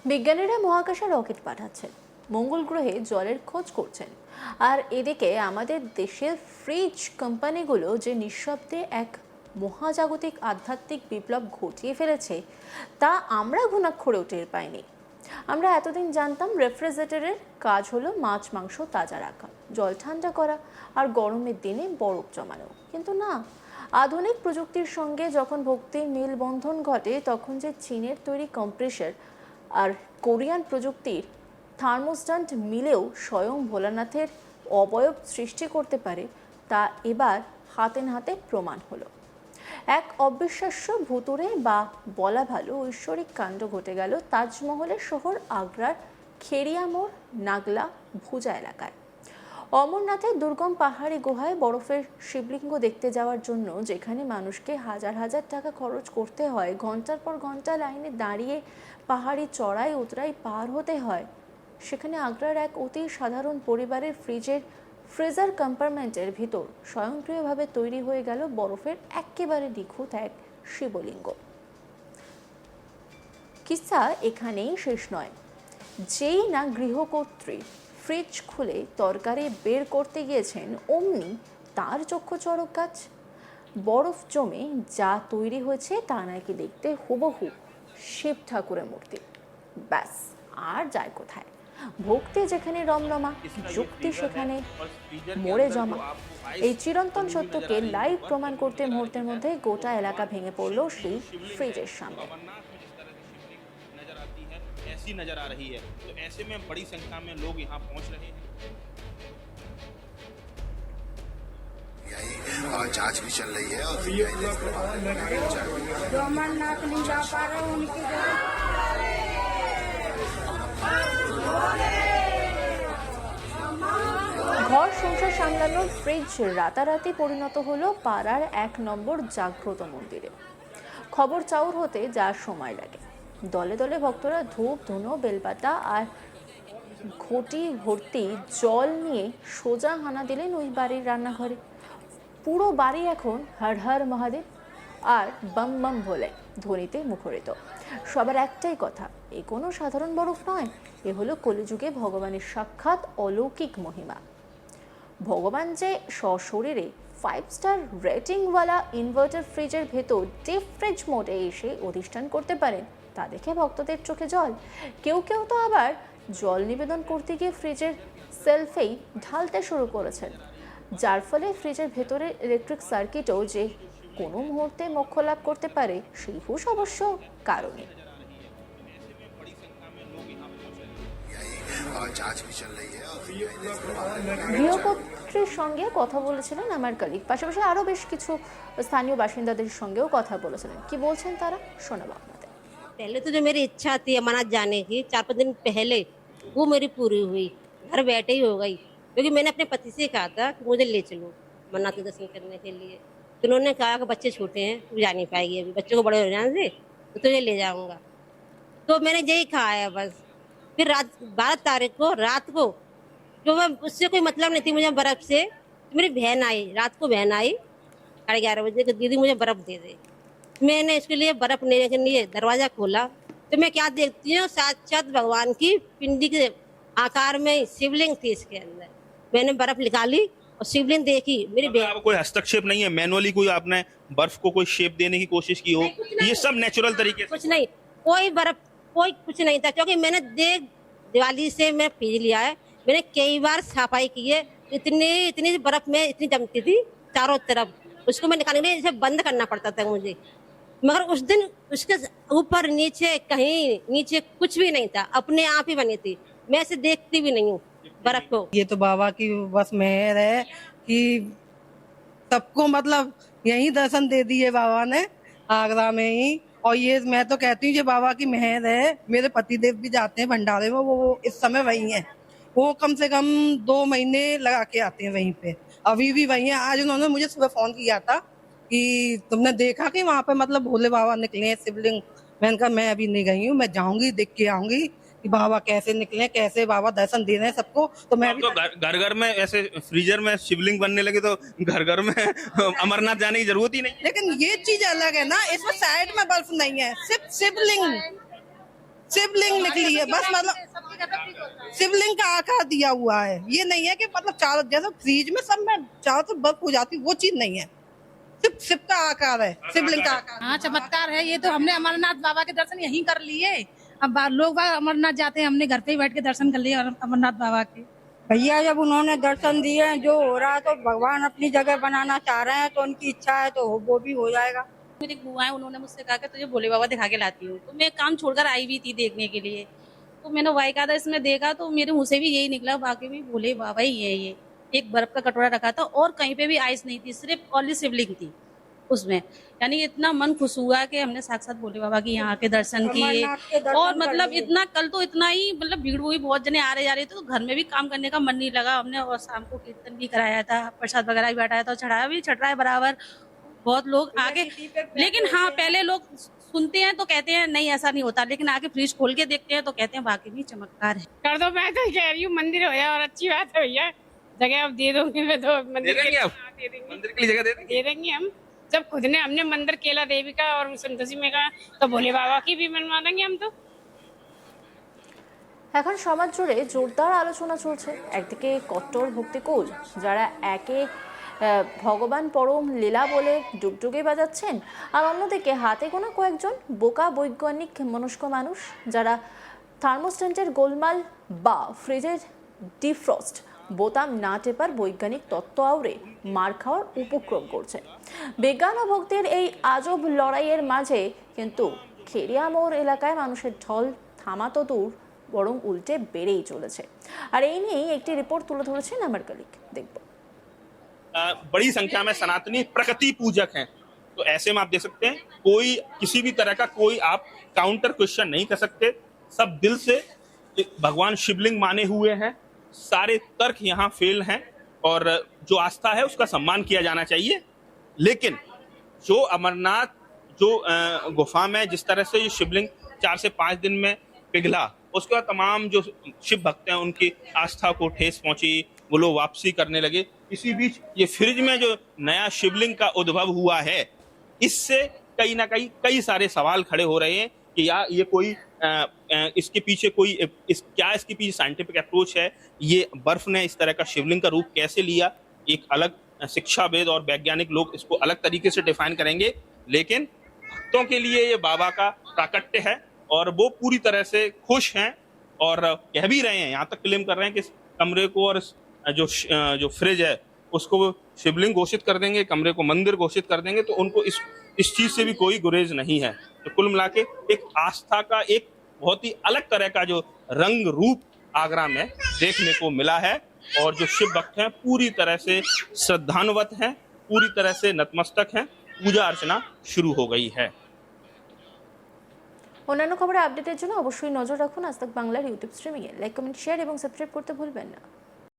বিজ্ঞানীরা মহাকাশে রকেট পাঠাচ্ছেন, মঙ্গল গ্রহে জলের খোঁজ করছেন, আর এদিকে আমাদের দেশের ফ্রিজ কোম্পানিগুলো যে নিঃশব্দে এক মহাজাগতিক আধ্যাত্মিক বিপ্লব ঘটিয়ে ফেলেছে তা আমরা ঘুণাক্ষরেও টের পাইনি। আমরা এতদিন জানতাম রেফ্রিজারেটরের কাজ হলো মাছ মাংস তাজা রাখা, জল ঠান্ডা করা আর গরমের দিনে বরফ জমানো, কিন্তু না, আধুনিক প্রযুক্তির সঙ্গে যখন ভক্তির মেলবন্ধন ঘটে তখন যে চীনের তৈরি কম্প্রেসার আর কোরিয়ান প্রযুক্তির থার্মোস্ট্যাট মিলেও স্বয়ং ভোলানাথের অবয়ব সৃষ্টি করতে পারে তা এবার হাতে নাতে প্রমাণ হলো। এক অবিশ্বাস্য ভুতুড়ে বা বলা ভালো ঐশ্বরিক কাণ্ড ঘটে গেল তাজমহলের শহর আগ্রার খেরিয়া মোড় নাগলা ভুজা এলাকায়। অমরনাথের দুর্গম পাহাড়ি গুহায় বরফের শিবলিঙ্গ দেখতে যাওয়ার জন্য যেখানে মানুষকে হাজার হাজার টাকা খরচ করতে হয়, ঘন্টার পর ঘন্টা লাইনে দাঁড়িয়ে পাহাড়ি চড়াই উতরাই পার হতে হয়, সেখানে আগ্রার এক অতি সাধারণ পরিবারের ফ্রিজার কম্পার্টমেন্টের ভিতর স্বয়ংক্রিয়ভাবে তৈরি হয়ে গেল বরফের একেবারে নিখুঁত এক শিবলিঙ্গ। কিসা এখানেই শেষ নয়। যেই না গৃহকর্ত্রী ফ্রিজ খুলে তরকারি বের করতে গিয়েছেন, অমনি তার চক্ষু চড়ক গাছ। বরফ জমে যা তৈরি হয়েছে তা নাকি দেখতে হুবহু শিব ঠাকুরের মূর্তি। ব্যাস, আর যায় কোথায়? ভক্তি যেখানে রমরমা, যুক্তি সেখানে মরে জমা। এই চিরন্তন সত্যকে লাইভ প্রমাণ করতে মুহূর্তের মধ্যে গোটা এলাকা ভেঙে পড়ল সেই ফ্রিজের সামনে। ऐसी नजर आ रही है, तो ऐसे में बड़ी संख्या में लोग यहाँ पहुंच रहे हैं। और जांच भी चल रही है और जो अमरनाथ नहीं जा पा रहे उनकी ঘর সংসার সামলানোর ফ্রিজ রাতারাতি পরিণত হলো পাড়ার 1 নম্বর জাগ্রত মন্দিরে। খবর চাউর হতে যা সময় লাগে। দলে দলে ভক্তরা ধূপ ধুনো বেলপাতা আর ঘটি ভর্তি জল নিয়ে সোজা হানা দিলেন ওই বাড়ির রান্নাঘরে। পুরো বাড়ি এখন হর হর মহাদেব আর বম বম ভোলে ধ্বনিতে মুখরিত। সবার একটাই কথা, এ কোনো সাধারণ বরফ নয়, এ হলো কলিযুগে ভগবানের সাক্ষাৎ অলৌকিক মহিমা। ভগবান যে সশরীরে 5 স্টার রেটিংওয়ালা ইনভার্টার ফ্রিজের ভেতর ডিপ ফ্রিজ মোডে এসে অধিষ্ঠান করতে পারেন তা দেখে ভক্তদের চোখে জল। কেউ কেউ তো আবার জল নিবেদন করতে গিয়ে ফ্রিজের সেলফেই ঢালতে শুরু করেছেন, যার ফলে ফ্রিজের ভেতরে ইলেকট্রিক সার্কিটও যে কোনো মুহূর্তে মোক্ষ লাভ করতে পারে সেই হুঁশ অবশ্য কারণে। গৃহকর্ত্রীর সঙ্গে কথা বলেছিলেন আমার কলিগ, পাশাপাশি আরও বেশ কিছু স্থানীয় বাসিন্দাদের সঙ্গেও কথা বলেছিলেন। কি বলছেন তারা, শোনাবো আপনাদের। पहले तो जो मेरी इच्छा थी अमरनाथ जाने की 4-5 दिन पहले, वो मेरी पूरी हुई, घर बैठे ही हो गई। क्योंकि मैंने अपने पति से कहा था कि मुझे ले चलो अमरनाथ के दर्शन करने के लिए, तो उन्होंने कहा कि बच्चे छोटे हैं, तू जा नहीं पाएगी अभी, बच्चों को बड़े हो जाने से तो तुझे ले जाऊंगा। तो मैंने यही कहा है बस। फिर रात 12 तारीख को रात को, जो मैं उससे कोई मतलब नहीं थी मुझे बर्फ से, तो मेरी बहन आई, रात को बहन आई 11:30 बजे कि दीदी मुझे बर्फ दे दे। मैंने इसके लिए बर्फ लेने के लिए दरवाजा खोला तो मैं क्या देखती हूँ, साक्षात भगवान की पिंडी के आकार में शिवलिंग थी इसके अंदर। मैंने बर्फ निकाली और शिवलिंग देखी। मेरी मतलब कोई हस्तक्षेप नहीं है, मैनुअली कोई आपने बर्फ को कोई शेप देने की कोशिश की हो? ये सब नेचुरल तरीके से? कुछ नहीं, कोई बर्फ कोई कुछ नहीं था, क्योंकि मैंने दिवाली से मैं फ्रिज लिया है, मैंने कई बार सफाई की है। इतनी बर्फ में इतनी जमती थी चारों तरफ, उसको मैं निकालने के लिए इसे बंद करना पड़ता था मुझे। मगर उस दिन उसके ऊपर नीचे कहीं नीचे कुछ भी नहीं था, अपने आप ही बनी थी, मैं इसे देखती भी नहीं हूँ बर्फ को। ये तो बाबा की बस मेहर है कि सबको मतलब यही दर्शन दे दिए बाबा ने आगरा में ही। और ये मैं तो कहती हूँ ये बाबा की मेहर है। मेरे पतिदेव भी जाते हैं भंडारे में, वो इस समय वही हैं, वो कम से कम 2 महीने लगा के आते हैं वहीं पे, अभी भी वही है। आज उन्होंने मुझे सुबह फोन किया था कि तुमने देखा कि वहाँ पे मतलब भोले बाबा निकले हैं शिवलिंग। मैंने कहा मैं अभी नहीं गई हूँ, मैं जाऊंगी देख के आऊंगी कि बाबा कैसे निकले, कैसे बाबा दर्शन दे रहे हैं सबको। तो मैं भी तो घर घर में ऐसे फ्रीजर में शिवलिंग बनने लगे तो घर घर में अमरनाथ जाने की जरूरत ही नहीं। लेकिन ये चीज अलग है ना, इसमें साइड में बर्फ नहीं है, सिर्फ शिवलिंग शिवलिंग निकली है बस, मतलब शिवलिंग का आकार दिया हुआ है। ये नहीं है कि मतलब चारों जैसे फ्रीज में सब में चारों तो बर्फ हो जाती, वो चीज नहीं है, सिर्फ शिव का आकार है, शिवलिंग का आकार। हाँ चमत्कार है ये तो। हमने अमरनाथ बाबा के दर्शन यहीं कर लिए। अब लोग बाग अमरनाथ जाते हैं, हमने घर पे ही बैठ के दर्शन कर लिए अमरनाथ बाबा के। भैया जब उन्होंने दर्शन दिए हैं, जो हो रहा है तो भगवान अपनी जगह बनाना चाह रहे हैं, तो उनकी इच्छा है तो वो भी हो जाएगा। मेरी बुआ है, उन्होंने मुझसे कहा कि तुझे भोले बाबा दिखा के लाती हूँ, तो मैं काम छोड़कर आई भी थी देखने के लिए। तो मैंने वाइकादा इसमें देखा तो मेरे मुंह से भी यही निकला, बाकी भी भोले बाबा ही है ये। एक बर्फ का कटोरा रखा था और कहीं पे भी आइस नहीं थी, सिर्फ ओनली शिवलिंग थी उसमें। यानी इतना मन खुश हुआ कि हमने साक्षात भोले बाबा की यहाँ के दर्शन किए। अमरनाथ के दर्शन और कर मतलब लिए। इतना कल तो इतना ही मतलब भीड़ हुई, बहुत जने आ रहे जा रहे थे, तो घर में भी काम करने का मन नहीं लगा हमने। और शाम को कीर्तन भी कराया था, प्रसाद वगैरह भी बैठाया था, चढ़ाया भी चढ़ रहा है बराबर। बहुत लोग आगे, लेकिन हाँ पहले लोग सुनते हैं तो कहते हैं नहीं ऐसा नहीं होता, लेकिन आगे फ्रिज खोल के देखते हैं तो कहते हैं वाकई भी चमत्कार है। कर दो, मैं तो कह रही हूँ मंदिर हो जाए और अच्छी बात है भैया। जगह अब दे दूंगी मैं तो मंदिर दे देंगे आप? हाँ, दे देंगे। मंदिर के लिए जगह दे देंगे? दे देंगे हम। जब खुद ने हमने मंदिर केला देवी का और संतोषी में का, तो भोले बाबा की भी बनवा देंगे हम तो। এখন সমাজ জুড়ে জোরদার আলোচনা চলছে। একদিকে কট্টর ভক্তিকুল যারা একে ভগবান পরম লীলা বলে ডুগডুগি বাজাচ্ছেন, আর অন্যদিকে হাতে গোনা কয়েকজন বোকা বৈজ্ঞানিক মনস্ক মানুষ যারা থার্মোস্ট্যাটের গোলমাল বা ফ্রিজের ডিফ্রস্ট বোতাম না টেপার বৈজ্ঞানিক তত্ত্ব আউড়ে মার খাওয়ার উপক্রম করছে। বিজ্ঞান ও ভক্তির এই আজব লড়াইয়ের মাঝে কিন্তু খেরিয়া মোড় এলাকায় মানুষের ঢল থামা তো দূর, বরং উল্টে বেড়েই চলেছে। আর এই নিয়েই একটি রিপোর্ট তুলে ধরেছেন আমার কলিগ, দেখব। बड़ी संख्या में सनातनी प्रकृति पूजक हैं, तो ऐसे में आप देख सकते हैं कोई किसी भी तरह का कोई आप काउंटर क्वेश्चन नहीं कर सकते। सब दिल से भगवान शिवलिंग माने हुए हैं, सारे तर्क यहाँ फेल हैं और जो आस्था है उसका सम्मान किया जाना चाहिए। लेकिन जो अमरनाथ जो गुफा में जिस तरह से ये शिवलिंग 4 से 5 दिन में पिघला, उसके बाद तमाम जो शिव भक्त हैं उनकी आस्था को ठेस पहुंची, वो लोग वापसी करने लगे। इसी बीच ये फ्रिज में जो नया शिवलिंग का उद्भव हुआ है, इससे कहीं ना कहीं कई सारे सवाल खड़े हो रहे हैं कि या ये कोई इसके पीछे कोई क्या इसके पीछे साइंटिफिक अप्रोच है, ये बर्फ ने इस तरह का शिवलिंग का रूप कैसे लिया। एक अलग शिक्षाविद और वैज्ञानिक लोग इसको अलग तरीके से डिफाइन करेंगे, लेकिन भक्तों के लिए ये बाबा का प्राकट्य है और वो पूरी तरह से खुश हैं और कह भी रहे हैं, यहाँ तक क्लेम कर रहे हैं कि इस कमरे को और जो फ्रिज है उसको शिवलिंग घोषित कर देंगे, कमरे को मंदिर घोषित कर देंगे, तो उनको इस चीज से भी कोई गुरेज नहीं है। तो कुल मिला के एक आस्था का एक बहुत ही अलग तरह का जो रंग रूप आगरा में देखने को मिला है और जो शिव भक्त हैं पूरी तरह से श्रद्धान्वित हैं, पूरी तरह से नतमस्तक हैं, पूजा अर्चना शुरू हो गई है। অন্যান্য খবরে আপডেটের জন্য অবশ্যই নজর রাখুন আজ তাক বাংলার ইউটিউব স্ট্রিমিংয়ে। লাইক, কমেন্ট, শেয়ার এবং সাবস্ক্রাইব করতে ভুলবেন না।